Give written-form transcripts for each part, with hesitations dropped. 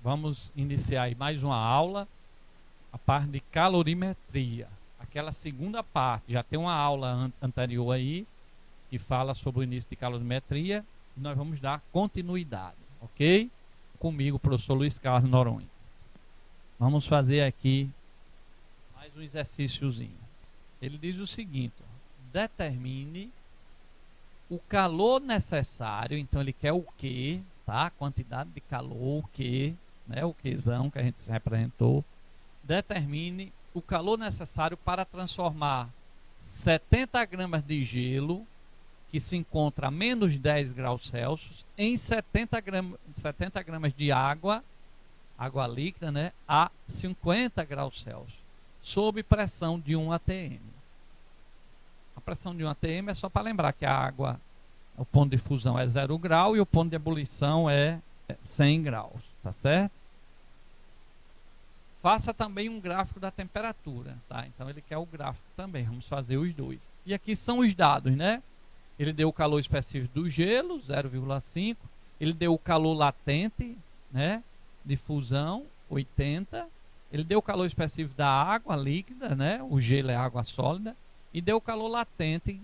Vamos iniciar aí mais uma aula, a parte de calorimetria. Aquela segunda parte, já tem uma aula anterior aí, que fala sobre o início de calorimetria, e nós vamos dar continuidade, ok? Comigo, o professor Luiz Carlos Noronha. Vamos fazer aqui mais um exercíciozinho. Ele diz o seguinte: determine o calor necessário. Então ele quer o Q, tá? A quantidade de calor, o Q, né? O Qzão que a gente representou. Determine o calor necessário para transformar 70 gramas de gelo, que se encontra a menos 10 graus Celsius, em 70 gramas de água líquida, né? A 50 graus Celsius, sob pressão de 1 atm. A pressão de 1 atm é só para lembrar que a água, o ponto de fusão é 0 grau e o ponto de ebulição é 100 graus, tá certo? Faça também um gráfico da temperatura, tá? Então ele quer o gráfico também, vamos fazer os dois. E aqui são os dados, né? Ele deu o calor específico do gelo, 0,5. Ele deu o calor latente, né? De fusão, 80. Ele deu o calor específico da água líquida, né? O gelo é água sólida. E deu o calor latente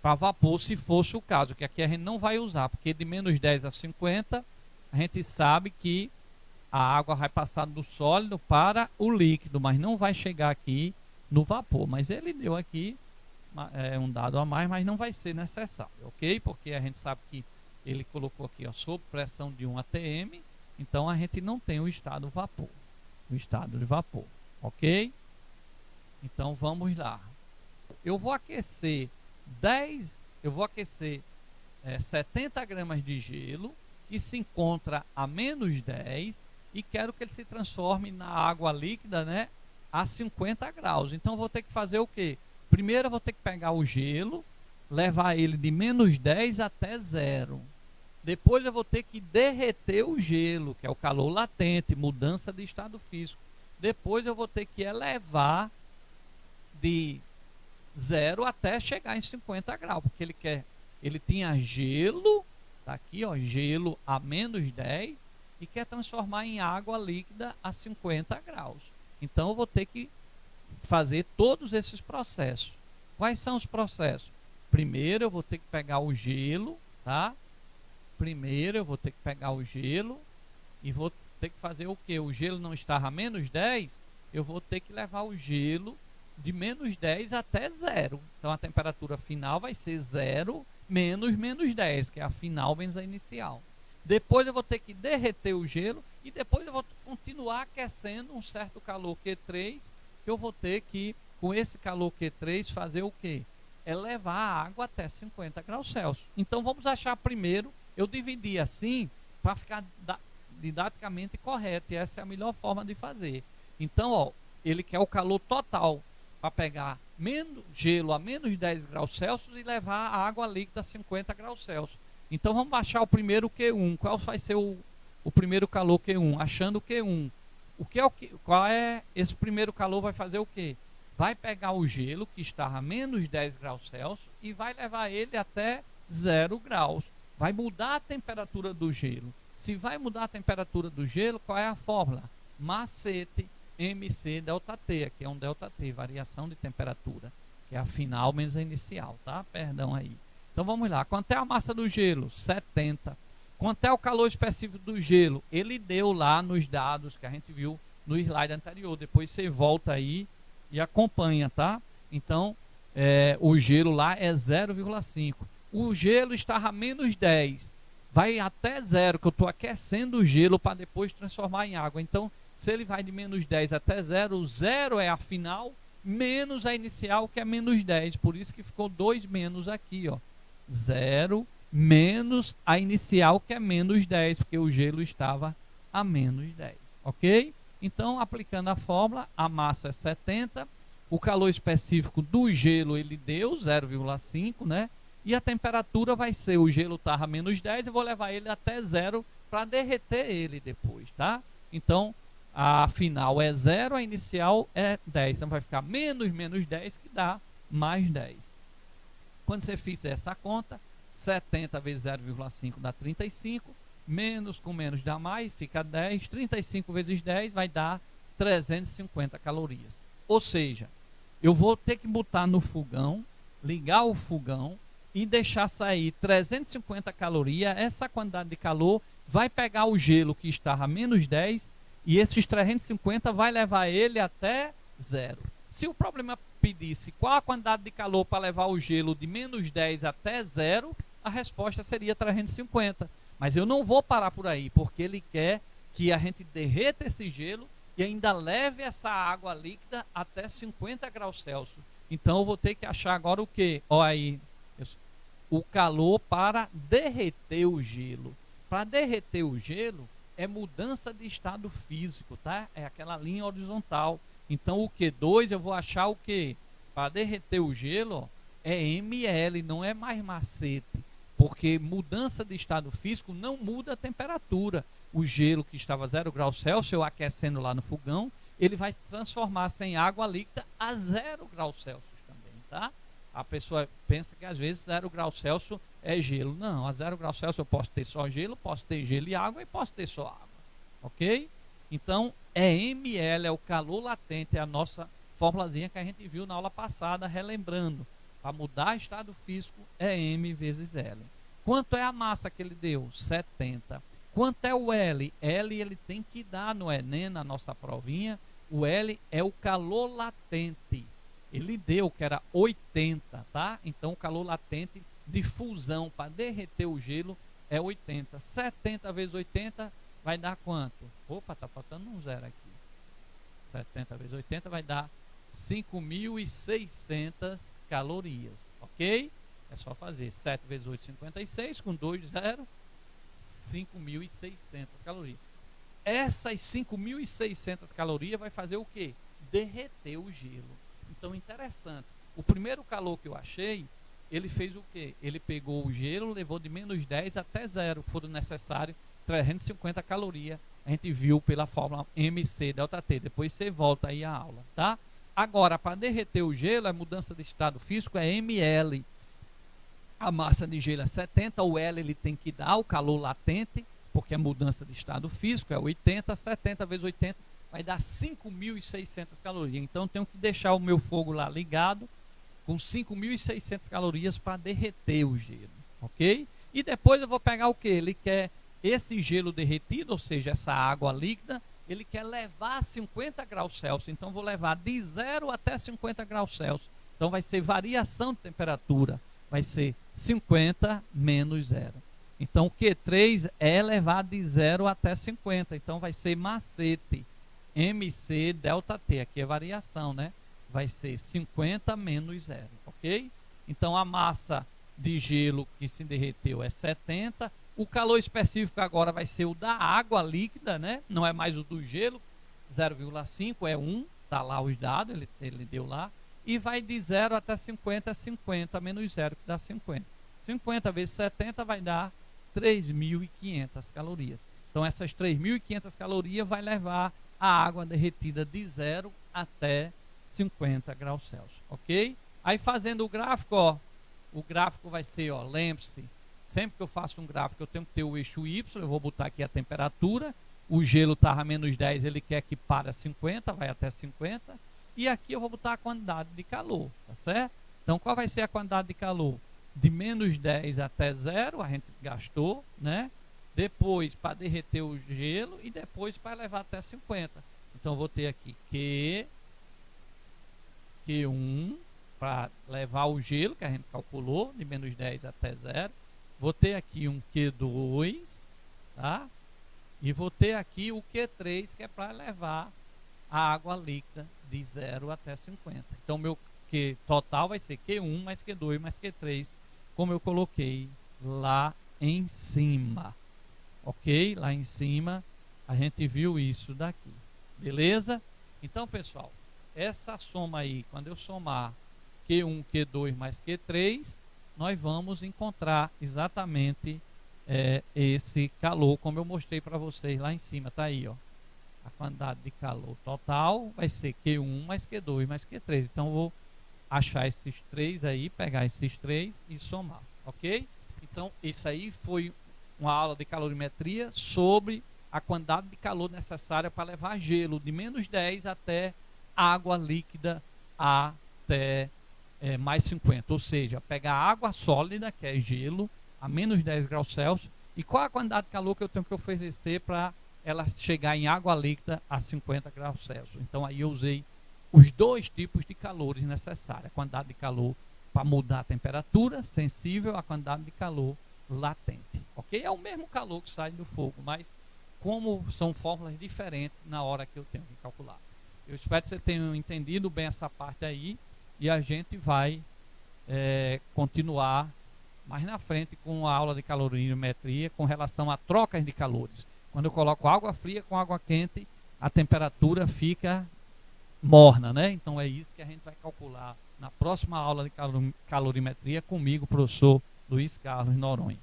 para vapor, se fosse o caso, que aqui a gente não vai usar, porque de menos 10 a 50, a gente sabe que a água vai passar do sólido para o líquido, mas não vai chegar aqui no vapor. Mas ele deu aqui um dado a mais, mas não vai ser necessário, ok? Porque a gente sabe que ele colocou aqui, ó, sob pressão de 1 atm, então a gente não tem o estado vapor, o estado de vapor, ok? Então vamos lá. Eu vou aquecer 70 gramas de gelo, que se encontra a menos 10, e quero que ele se transforme na água líquida, né, a 50 graus. Então vou ter que fazer o quê? Primeiro eu vou ter que pegar o gelo, levar ele de menos 10 até 0. Depois eu vou ter que derreter o gelo, que é o calor latente, mudança de estado físico. Depois eu vou ter que elevar de 0 até chegar em 50 graus, porque ele tinha gelo, tá aqui, ó, gelo a menos 10, e quer transformar em água líquida a 50 graus. Então eu vou ter que fazer todos esses processos. Quais são os processos? Primeiro eu vou ter que pegar o gelo, tá? Primeiro eu vou ter que pegar o gelo e vou ter que fazer o que? O gelo não estava a menos 10, eu vou ter que levar o gelo de menos 10 até 0. Então a temperatura final vai ser 0 menos 10, que é a final menos a inicial. Depois eu vou ter que derreter o gelo e depois eu vou continuar aquecendo um certo calor Q3, que eu vou ter que, com esse calor Q3, fazer o quê? Elevar a água até 50 graus Celsius. Então vamos achar primeiro, eu dividi assim para ficar didaticamente correto, e essa é a melhor forma de fazer. Então, ó, ele quer o calor total para pegar gelo a menos 10 graus Celsius e levar a água líquida a 50 graus Celsius. Então vamos achar o primeiro Q1. Qual vai ser o primeiro calor Q1? Achando o Q1. Qual é esse primeiro calor? Vai fazer o quê? Vai pegar o gelo que está a menos 10 graus Celsius e vai levar ele até 0 graus. Vai mudar a temperatura do gelo. Se vai mudar a temperatura do gelo, qual é a fórmula? Macete MC ΔT, aqui é um ΔT, variação de temperatura, que é a final menos a inicial, tá? Perdão aí. Então vamos lá, quanto é a massa do gelo? 70. Quanto é o calor específico do gelo? Ele deu lá nos dados que a gente viu no slide anterior. Depois você volta aí e acompanha, tá? Então, o gelo lá é 0,5. O gelo estava a menos 10. Vai até 0, que eu estou aquecendo o gelo para depois transformar em água. Então, se ele vai de menos 10 até 0, o 0 é a final, menos a inicial, que é menos 10. Por isso que ficou 2 menos aqui, ó. 0 menos a inicial, que é menos 10, porque o gelo estava a menos 10, ok? Então, aplicando a fórmula, a massa é 70, o calor específico do gelo ele deu 0,5, né? E a temperatura vai ser, o gelo estava a menos 10, eu vou levar ele até 0 para derreter ele depois, tá? Então, a final é 0, a inicial é 10, então vai ficar menos 10, que dá mais 10. Quando você fizer essa conta, 70 vezes 0,5 dá 35, menos com menos dá mais, fica 10, 35 vezes 10 vai dar 350 calorias. Ou seja, eu vou ter que botar no fogão, ligar o fogão e deixar sair 350 calorias. Essa quantidade de calor vai pegar o gelo que estava a menos 10 e esses 350 vai levar ele até zero. Se o problema pedisse qual a quantidade de calor para levar o gelo de menos 10 até zero, a resposta seria 350. Mas eu não vou parar por aí, porque ele quer que a gente derreta esse gelo e ainda leve essa água líquida até 50 graus Celsius. Então eu vou ter que achar agora o quê? Olha aí, o calor para derreter o gelo. Para derreter o gelo é mudança de estado físico, tá? É aquela linha horizontal. Então o Q2 eu vou achar o quê? Para derreter o gelo, ó, é ml, não é mais macete. Porque mudança de estado físico não muda a temperatura. O gelo que estava a 0 graus Celsius, eu aquecendo lá no fogão, ele vai transformar-se em água líquida a 0 graus Celsius também, tá? A pessoa pensa que às vezes 0 graus Celsius é gelo. Não, a 0 graus Celsius eu posso ter só gelo, posso ter gelo e água e posso ter só água. Ok? Então, é ml, é o calor latente, é a nossa formulazinha que a gente viu na aula passada, relembrando. Para mudar estado físico é M vezes L. Quanto é a massa que ele deu? 70. Quanto é o L? L ele tem que dar no Enem, na nossa provinha. O L é o calor latente. Ele deu que era 80, tá? Então o calor latente de fusão para derreter o gelo é 80. 70 vezes 80 vai dar quanto? Opa, tá faltando um zero aqui. 70 vezes 80 vai dar 5.600 calorias, ok? É só fazer 7 vezes 8, 56, com 2 0, 5.600 calorias. Essas 5.600 calorias vai fazer o quê? Derreter o gelo. Então, interessante. O primeiro calor que eu achei, ele fez o quê? Ele pegou o gelo, levou de menos 10 até zero. Foram necessários 350 calorias. A gente viu pela fórmula MC delta T. Depois você volta aí à aula, tá? Agora, para derreter o gelo, a mudança de estado físico é ml. A massa de gelo é 70, o L ele tem que dar o calor latente, porque a mudança de estado físico é 80, 70 vezes 80 vai dar 5.600 calorias. Então, eu tenho que deixar o meu fogo lá ligado com 5.600 calorias para derreter o gelo, ok? E depois eu vou pegar o que? Ele quer esse gelo derretido, ou seja, essa água líquida, ele quer levar a 50 graus Celsius. Então, vou levar de 0 até 50 graus Celsius. Então, vai ser variação de temperatura. Vai ser 50 menos 0. Então, o Q3 é levar de 0 até 50. Então, vai ser macete. MC delta T. Aqui é variação, né? Vai ser 50 menos 0. Ok? Então, a massa de gelo que se derreteu é 70. O calor específico agora vai ser o da água líquida, né? Não é mais o do gelo. 0,5 é 1. Está lá os dados, ele deu lá. E vai de 0 até 50, 50 menos 0, que dá 50. 50 vezes 70 vai dar 3.500 calorias. Então, essas 3.500 calorias vai levar a água derretida de 0 até 50 graus Celsius, ok? Aí, fazendo o gráfico, ó, o gráfico vai ser, ó, lembre-se, sempre que eu faço um gráfico, eu tenho que ter o eixo Y, eu vou botar aqui a temperatura, o gelo estava a menos 10, ele quer que pare a 50, vai até 50, e aqui eu vou botar a quantidade de calor, tá certo? Então, qual vai ser a quantidade de calor? De menos 10 até 0, a gente gastou, né? Depois, para derreter o gelo e depois para levar até 50. Então, eu vou ter aqui Q1, para levar o gelo, que a gente calculou, de menos 10 até 0. Vou ter aqui um Q2, tá? E vou ter aqui o Q3, que é para levar a água líquida de 0 até 50. Então, meu Q total vai ser Q1 mais Q2 mais Q3, como eu coloquei lá em cima. Ok? Lá em cima, a gente viu isso daqui. Beleza? Então, pessoal, essa soma aí, quando eu somar Q1, Q2 mais Q3, nós vamos encontrar exatamente esse calor, como eu mostrei para vocês lá em cima. Tá aí, ó. A quantidade de calor total vai ser Q1 mais Q2 mais Q3. Então, eu vou achar esses três aí, pegar esses três e somar, ok? Então, isso aí foi uma aula de calorimetria sobre a quantidade de calor necessária para levar gelo de -10 até água líquida até mais 50. Ou seja, pegar água sólida, que é gelo, a -10 graus Celsius, e qual a quantidade de calor que eu tenho que oferecer para ela chegar em água líquida a 50 graus Celsius. Então aí eu usei os dois tipos de calores necessários. A quantidade de calor para mudar a temperatura, sensível à quantidade de calor latente. Ok? É o mesmo calor que sai do fogo, mas como são fórmulas diferentes na hora que eu tenho que calcular. Eu espero que você tenha entendido bem essa parte aí e a gente vai continuar mais na frente com a aula de calorimetria com relação a trocas de calores. Quando eu coloco água fria com água quente, a temperatura fica morna, né? Então é isso que a gente vai calcular na próxima aula de calorimetria comigo, professor Luiz Carlos Noronha.